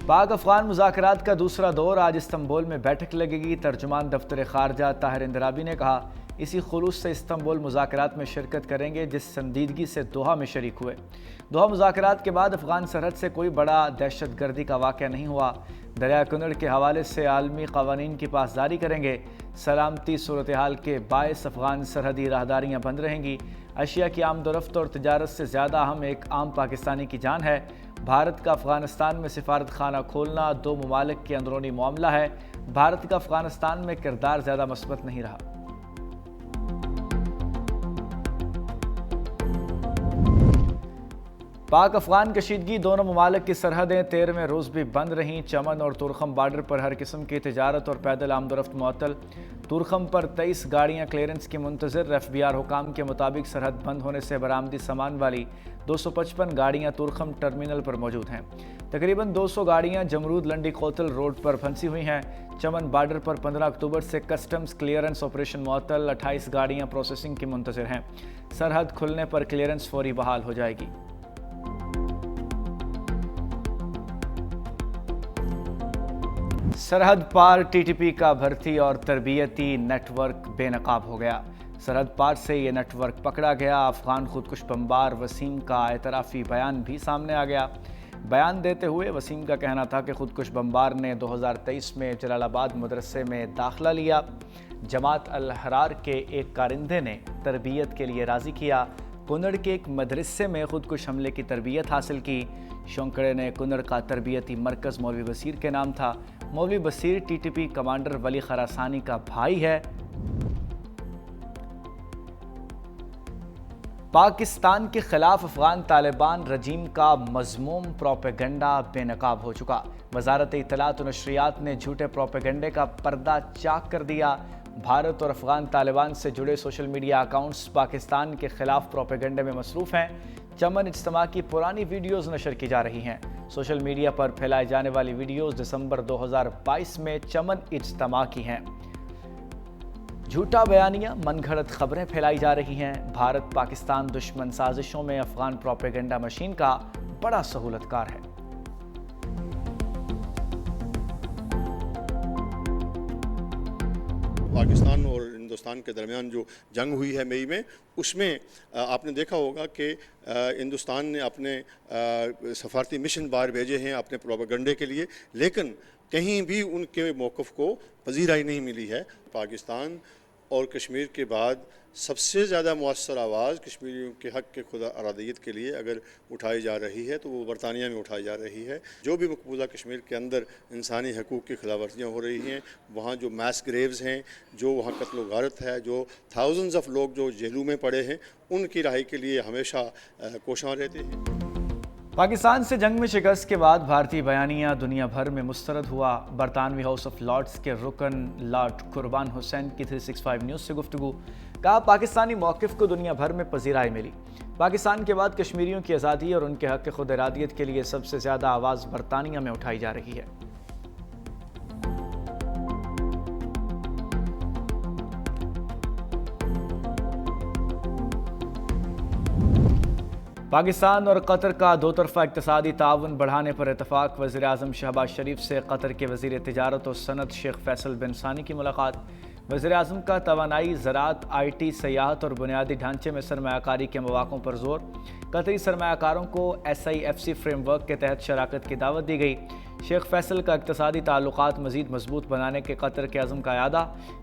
पाक अफगान मुज़ाकरात का दूसरा दौर आज इस्तंबुल में बैठक लगेगी। तर्जुमान दफ्तर खारजा ताहिर इंदराबी ने कहा, इसी खुलूस से इस्तंबुल मुज़ाकरात में शिरकत करेंगे जिस संजीदगी से दोहा में शरीक हुए। दोहा मुज़ाकरात के बाद अफगान सरहद से कोई बड़ा दहशत गर्दी का वाक़या नहीं हुआ। दरिया कुनड़ के हवाले से आलमी क़वानीन की पासदारी करेंगे। सलामती सूरत हाल के बायस अफगान सरहदी राहदारियाँ बंद रहेंगी। अशिया की आमदोरफ्त और तजारत से ज़्यादा अहम एक आम पाकिस्तानी की जान है। भारत का अफगानिस्तान में सिफारत खाना खोलना दो ममालिक के अंदरूनी मामला है। भारत का अफगानिस्तान में किरदार ज़्यादा मस्बत नहीं रहा। पाक अफगान कशीदगी दोनों ममालिक की सरहदें 13वें रोज़ भी बंद रहीं। चमन और तुरखम बार्डर पर हर किस्म की तजारत और पैदल आमदोरफ्त मुअत्तल। तुरखम पर 23 गाड़ियाँ क्लियरेंस की मुंतज़िर। एफबीआर हुकाम के मुताबिक सरहद बंद होने से बरामदी सामान वाली 255 गाड़ियाँ तुरखम टर्मिनल पर मौजूद हैं। तकरीबन 200 गाड़ियाँ जमरूद लंडी कोतल रोड पर फंसी हुई हैं। चमन बार्डर पर 15 अक्टूबर से कस्टम्स क्लियरेंस ऑपरेशन मुअत्तल। 28 गाड़ियाँ प्रोसेसिंग की मुंतज़िर हैं। सरहद खुलने पर क्लियरेंस फौरी बहाल हो जाएगी। सरहद पार टीटीपी का भर्ती और तरबियती नेटवर्क बेनकाब हो गया। सरहद पार से ये नेटवर्क पकड़ा गया। अफगान खुदकुश बमबार वसीम का एतराफ़ी बयान भी सामने आ गया। बयान देते हुए वसीम का कहना था कि खुदकुश बमबार ने 2023 में जलालाबाद मदरसे में दाखिला लिया। जमात अल हरार के एक कारिंदे ने तरबियत के लिए राज़ी किया। कुनड़ के एक मदरसे में खुदकुश हमले की तरबियत हासिल की। शौंकड़े ने कुनड़ का तरबियती मरकज़ मौलवी बसीर के नाम था। मौलवी बसीर टीटीपी कमांडर वली खरासानी का भाई है। पाकिस्तान के खिलाफ अफगान तालिबान रजीम का मज़मूम प्रोपेगेंडा बेनकाब हो चुका। वजारत इत्तलात और नशरियात ने झूठे प्रोपेगेंडे का पर्दा चाक कर दिया। भारत और अफगान तालिबान से जुड़े सोशल मीडिया अकाउंट्स पाकिस्तान के खिलाफ प्रोपेगेंडे में मसरूफ़ हैं। चमन इज्तिमा की पुरानी वीडियोज़ नशर की जा रही हैं। सोशल मीडिया पर फैलाई जाने वाली वीडियोज़ दिसंबर 2022 में चमन इज्तिमा की हैं। झूठा बयानिया मनगढ़ंत खबरें फैलाई जा रही हैं। भारत पाकिस्तान दुश्मन साजिशों में अफगान प्रोपेगेंडा मशीन का बड़ा सहूलतकार है। पाकिस्तान और हिंदुस्तान के दरमियान जो जंग हुई है मई में, उसमें आपने देखा होगा कि हिंदुस्तान ने अपने सफारती मिशन बाहर भेजे हैं अपने प्रोपेगेंडे के लिए, लेकिन कहीं भी उनके मौक़िफ़ को पजीराई नहीं मिली है। पाकिस्तान और कश्मीर के बाद सबसे ज़्यादा मुअस्सर आवाज़ कश्मीरियों के हक़ के खुद अरादियत के लिए अगर उठाई जा रही है तो वो बरतानिया में उठाई जा रही है। जो भी मकबूजा कश्मीर के अंदर इंसानी हकूक़ की खिलाफवर्जियाँ हो रही हैं, वहाँ जो मैस ग्रेव्स हैं, जो वहाँ कत्ल व गारत है, जो थाउजेंड्स ऑफ लोग जो जेलों में पड़े हैं, उनकी रहाई के लिए हमेशा कोशां रहते हैं। पाकिस्तान से जंग में शिकस्त के बाद भारतीय बयानिया दुनिया भर में मुस्तरद हुआ। बरतानवी हाउस ऑफ लॉर्ड्स के रुकन लॉर्ड कुर्बान हुसैन की 365 न्यूज़ से गुफ्तगू। कहा, पाकिस्तानी मौक़िफ़ को दुनिया भर में पजीराई मिली। पाकिस्तान के बाद कश्मीरियों की आज़ादी और उनके हक़ खुद इरादियत के लिए सबसे ज़्यादा आवाज़ बरतानिया में उठाई जा रही है। पाकिस्तान और कतर का दो तरफ़ा इक़्तिसादी ताउन बढ़ाने पर इत्तफ़ाक़। वज़ीर आज़म शहबाज शरीफ से कतर के वज़ीर तिजारत और सनत शेख फैसल बिन सानी की मुलाकात। वज़ीर आज़म का तवानाई, ज़राअत, IT, सयाहत और बुनियादी ढांचे में सरमायाकारी के मौक़ों पर जोर। कतरी सरमायाकारों को SIFC फ्रेमवर्क के तहत शराकत की दावत दी गई। शेख फैसल का इक़्तिसादी ताल्लुक़ात मज़ीद मजबूत बनाने के कतर के अज़्म का यादा।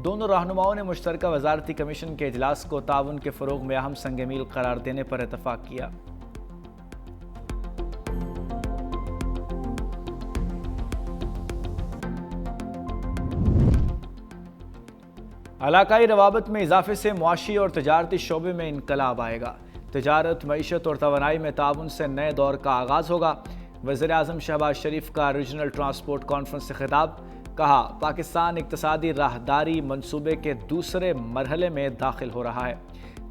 दोनों रहनुमाओं ने मुश्तरका वज़ारती कमीशन के इजलास को ताउन के फ़रोग़ में अहम संग मील करार देने पर इत्तफ़ाक़ किया। इलाकाई रवाबत में इजाफे से मुआशी और तजारती शोबे में इनकलाब आएगा। तजारत, मईशत और तवानाई में ताउन से नए दौर का आगाज़ होगा। वज़ीर आज़म शहबाज शरीफ का रीजनल ट्रांसपोर्ट कॉन्फ्रेंस से खिताब। कहा, पाकिस्तान इक़्तिसादी राहदारी मंसूबे के दूसरे मरहले में दाखिल हो रहा है।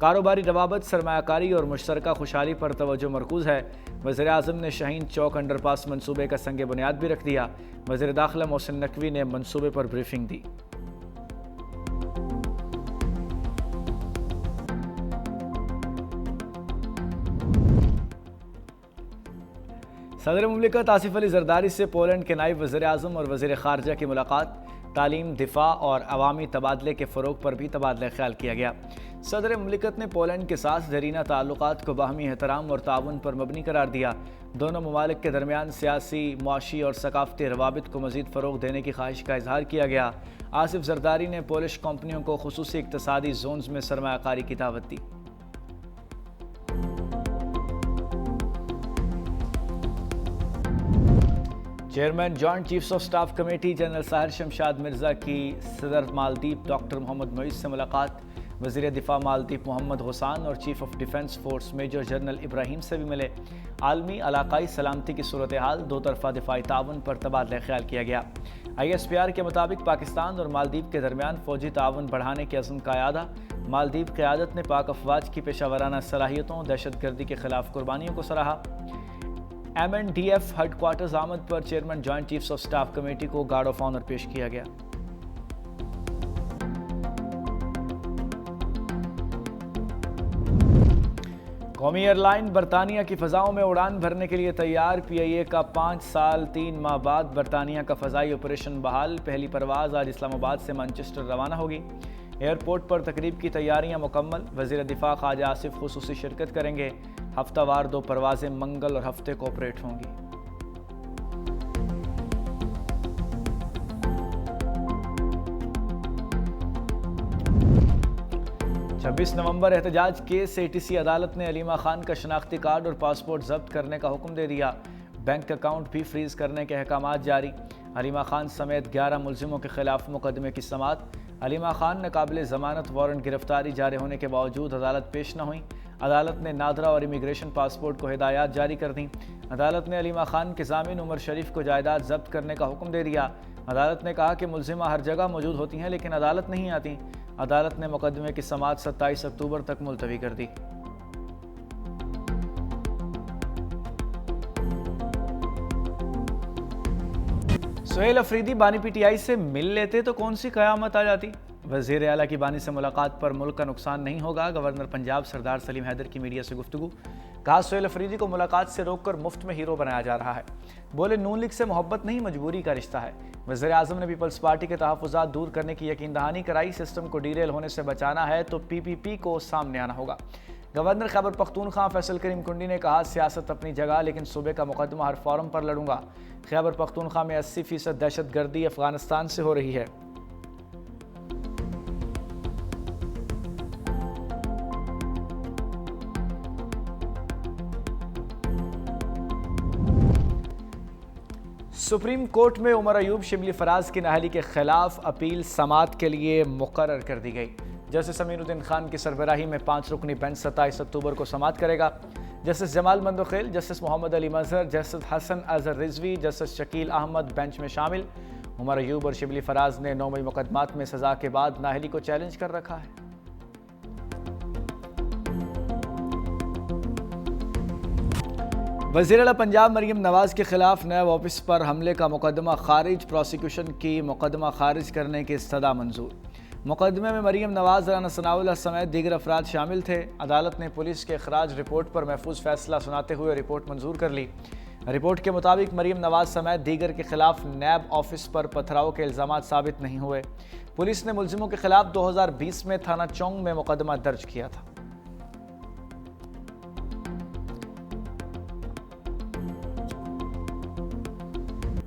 कारोबारी रवाबत, सरमायाकारी और मुश्तरका खुशहाली पर तवज्जो मरकूज़ है। वज़ीर आज़म ने शाहीन चौक अंडरपास मंसूबे का संग बुनियाद भी रख दिया। वज़ीर दाखिला मोहसिन नकवी ने मंसूबे पर ब्रीफिंग दी। सदर मुमलिकत आसिफ अली जरदारी से पोलैंड के नायब वज़ीर आज़म और वज़ीर ख़ारजा की मुलाकात। तालीम, दिफा और अवामी तबादले के फ़रोग़ पर भी तबादला ख्याल किया गया। सदर मुमलिकत ने पोलैंड के साथ ज़रीना ताल्लुक़ात को बाहमी एहतराम और ताउन पर मबनी करार दिया। दोनों ममालिक के दरमियान सियासी, मुआशी और सकाफ़ती रवाबित को मज़ीद फ़रोग़ देने की ख्वाहिश का इजहार किया गया। आसिफ जरदारी ने पोलिश कंपनियों को खुसूसी इक़्तिसादी जोन्स में सरमायाकारी की दावत दी। Chairman joint chiefs of staff committee general Sahir Shamshad Mirza की सदर मालदीव डॉक्टर मोहम्मद मोइज़ से मुलाकात। वज़ीर दिफा मालदीव मोहम्मद हुसैन और chief of defence force major general Ibrahim से भी मिले। आलमी इलाकाई सलामती की सूरत हाल, दो तरफ़ा दिफाई ताउन पर तबादला ख्याल किया गया। ISPR के मुताबिक पाकिस्तान और मालदीव के दरमियान फ़ौजी ताउन बढ़ाने के अज़्म का यादा। मालदीव क़यादत ने पाक अफवाज की पेशावराना सलाहियतों, दहशत गर्दी के खिलाफ कुर्बानियों को सराहा। MNDF हेडक्वार्टर्स आमद पर chairman joint chiefs of staff committee को गार्ड ऑफ ऑनर पेश किया गया। कौमी एयरलाइन बरतानिया की फ़ज़ाओं में उड़ान भरने के लिए तैयार। PIA का 5 साल 3 माह बाद बरतानिया का फ़ज़ाई ऑपरेशन बहाल। पहली परवाज़ आज इस्लामाबाद से मैनचेस्टर रवाना होगी। एयरपोर्ट पर तकरीब की तैयारियां मुकम्मल। वज़ीर दिफा ख्वाजा आसिफ खुसूसी शिरकत करेंगे। हफ्तावार 2 परवाज़ें मंगल और हफ्ते को ऑपरेट होंगी। छब्बीस नवंबर एहतजाज केस ATC अदालत ने अलीमा खान का शनाख्ती कार्ड और पासपोर्ट जब्त करने का हुक्म दे दिया। बैंक अकाउंट भी फ्रीज करने के अहकामात जारी। अलीमा खान समेत 11 मुलजिमों के खिलाफ मुकदमे की समाअत। अलीमा खान ने काबिल ज़मानत वारंट गिरफ्तारी जारी होने के बावजूद अदालत पेश न हुई। अदालत ने नादरा और इमिग्रेशन पासपोर्ट को हिदायत जारी कर दी। अदालत ने अलीमा खान के ज़ामीन उमर शरीफ को जायदाद जब्त करने का हुक्म दे दिया। अदालत ने कहा कि मुलजिमा हर जगह मौजूद होती हैं लेकिन अदालत नहीं आती। अदालत ने मुकदमे की समाअत 27 अक्टूबर तक मुलतवी कर दी। सुहेल अफरीदी बानी PTI से मिल लेते तो कौन सी क़यामत आ जाती। वज़ीर आला की बानी से मुलाकात पर मुल्क का नुकसान नहीं होगा। गवर्नर पंजाब सरदार सलीम हैदर की मीडिया से गुफ्तगू। कहा सुहेल अफरीदी को मुलाकात से रोककर मुफ्त में हीरो बनाया जा रहा है। बोले नून लीग से मोहब्बत नहीं मजबूरी का रिश्ता है। वज़ीर आज़म ने पीपल्स पार्टी के तहफ़्फ़ुज़ात दूर करने की यकीन दहानी कराई। सिस्टम को डीरेल होने से बचाना है तो PPP को सामने आना होगा। गवर्नर खैबर पख्तूनख्वा फैसल करीम कुंडी ने कहा सियासत अपनी जगह लेकिन सूबे का मुकदमा हर फॉरम पर लड़ूंगा। खैबर पख्तूनख्वा में 80% दहशत गर्दी अफगानिस्तान से हो रही है। सुप्रीम कोर्ट में उमर अयूब शिबली फराज की नाअहली के खिलाफ अपील समाअत के लिए मुकर्रर कर दी गई। जस्टिस अमीनुद्दीन खान की सरबराही में 5 रुकनी बेंच 27 अक्टूबर को समाअत करेगा। Justice Jamal Mandokhail, justice Mohammad Ali Mazhar, justice Hasan Azhar Rizvi, justice Shakeel Ahmad bench में शामिल। उमर अयूब और शिबली फराज ने 9 मई मुकदमात में सजा के बाद नाअहली को चैलेंज कर रखा है। वज़ीर आला पंजाब मरीम नवाज के खिलाफ नैब ऑफिस पर हमले का मुकदमा खारिज। प्रोसिक्यूशन की मुकदमा खारिज करने की इस्तदा मंजूर। मुकदमे में मरीम नवाज, राना सनाउल्लाह समेत दीगर अफराद शामिल थे। अदालत ने पुलिस के अखराज रिपोर्ट पर महफूज फैसला सुनाते हुए रिपोर्ट मंजूर कर ली। रिपोर्ट के मुताबिक मरीम नवाज समेत दीगर के खिलाफ नैब ऑफिस पर पथराव के इल्ज़ामात साबित नहीं हुए। पुलिस ने मुलजिमों के खिलाफ 2020 में थाना चौंग में मुकदमा दर्ज किया था।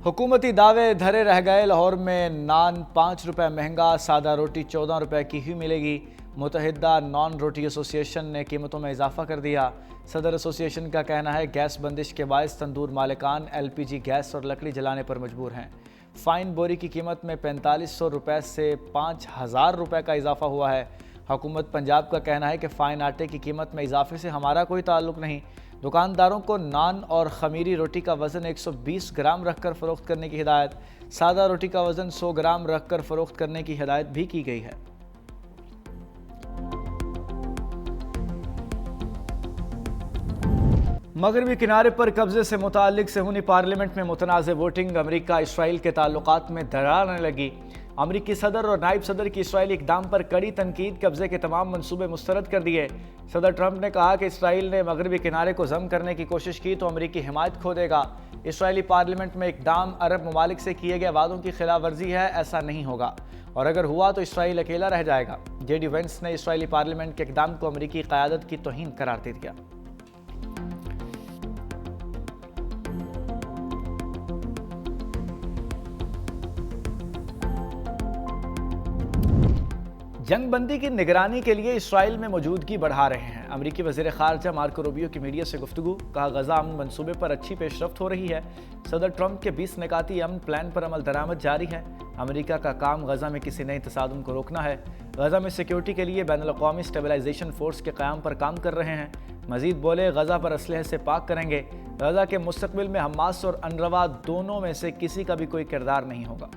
हुकूमती दावे धरे रह गए। लाहौर में नान 5 रुपये महंगा, सादा रोटी 14 रुपये की ही मिलेगी। मुतहिदा नॉन रोटी एसोसिएशन ने कीमतों में इजाफा कर दिया। सदर एसोसिएशन का कहना है गैस बंदिश के बायस तंदूर मालिकान LPG गैस और लकड़ी जलाने पर मजबूर हैं। फ़ाइन बोरी की कीमत में 4500 रुपये से 5000 रुपये का इजाफा हुआ है। हुकूमत पंजाब का कहना है कि फ़ाइन आटे की कीमत में इजाफे से हमारा कोई ताल्लुक नहीं। दुकानदारों को नान और खमीरी रोटी का वज़न 120 ग्राम रखकर फ़रोख्त करने की हिदायत। सादा रोटी का वज़न 100 ग्राम रखकर फ़रोख्त करने की हिदायत भी की गई है। मगरबी किनारे पर कब्जे से मुताल्लिक सेहूनी पार्लियामेंट में मुतनाज़ वोटिंग। अमरीका इसराइल के ताल्लुकात में दरार आने लगी। अमरीकी सदर और नायब सदर की इसराइली इक़दाम पर कड़ी तनकीद। कब्जे के तमाम मंसूबे मुस्तरद कर दिए। सदर ट्रंप ने कहा कि इसराइल ने मगरबी किनारे को जम करने की कोशिश की तो अमरीकी हिमायत खो देगा। इसराइली पार्लियामेंट में इकदाम अरब ममालिक से किए गए वादों की खिलाफ वर्जी है, ऐसा नहीं होगा और अगर हुआ तो इसराइल अकेला रह जाएगा। जेडी वेंस ने इसराइली पार्लियामेंट के इकदाम को अमेरिकी क़यादत की तौहीन करार दे दिया। जंगबंदी की निगरानी के लिए इसराइल में मौजूदगी बढ़ा रहे हैं। अमरीकी वज़ीर ख़ारजा मार्को रूबियो की मीडिया से गुफ्तगू, कहा गजा अमन मंसूबे पर अच्छी पेशरफ्त हो रही है। सदर ट्रंप के 20 निकाती अमन प्लान पर अमल दरामद जारी है। अमरीका का काम गजा में किसी नए तसादुम को रोकना है। गजा में सिक्योरिटी के लिए बैनुल-अक़वामी स्टेबलाइजेशन फोर्स के क़याम पर काम कर रहे हैं। मजीद बोले, गजा पर असलहे से पाक करेंगे। गजा के मुस्तक़बिल में हमास और अनरवा दोनों में से किसी का भी कोई किरदार नहीं होगा।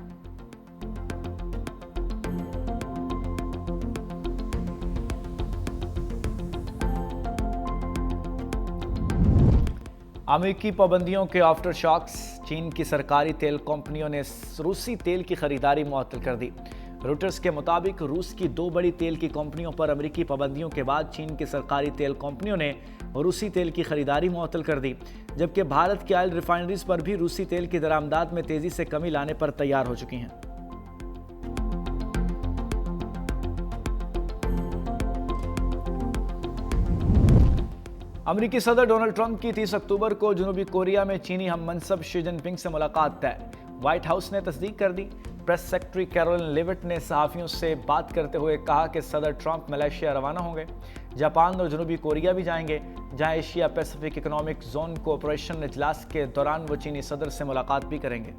अमेरिकी पाबंदियों के आफ्टर शॉक्स, चीन की सरकारी तेल कंपनियों ने रूसी तेल की खरीदारी मुअत्तल कर दी। रोटर्स के मुताबिक रूस की 2 बड़ी तेल की कंपनियों पर अमेरिकी पाबंदियों के बाद चीन की सरकारी तेल कंपनियों ने रूसी तेल की खरीदारी मुअत्तल कर दी, जबकि भारत की ऑयल रिफाइनरीज पर भी रूसी तेल की दरामदात में तेजी से कमी लाने पर तैयार हो चुकी हैं। अमेरिकी सदर डोनाल्ड ट्रंप की 30 अक्टूबर को जनूबी कोरिया में चीनी हम मनसब शी जिनपिंग से मुलाकात तय। व्हाइट हाउस ने तस्दीक कर दी। प्रेस सेक्रेटरी कैरोलिन लेविट ने सहाफ़ियों से बात करते हुए कहा कि सदर ट्रंप मलेशिया रवाना होंगे, जापान और जनूबी कोरिया भी जाएंगे, जहां Asia Pacific economic zone cooperation इजलास के दौरान वो चीनी सदर से मुलाकात भी करेंगे।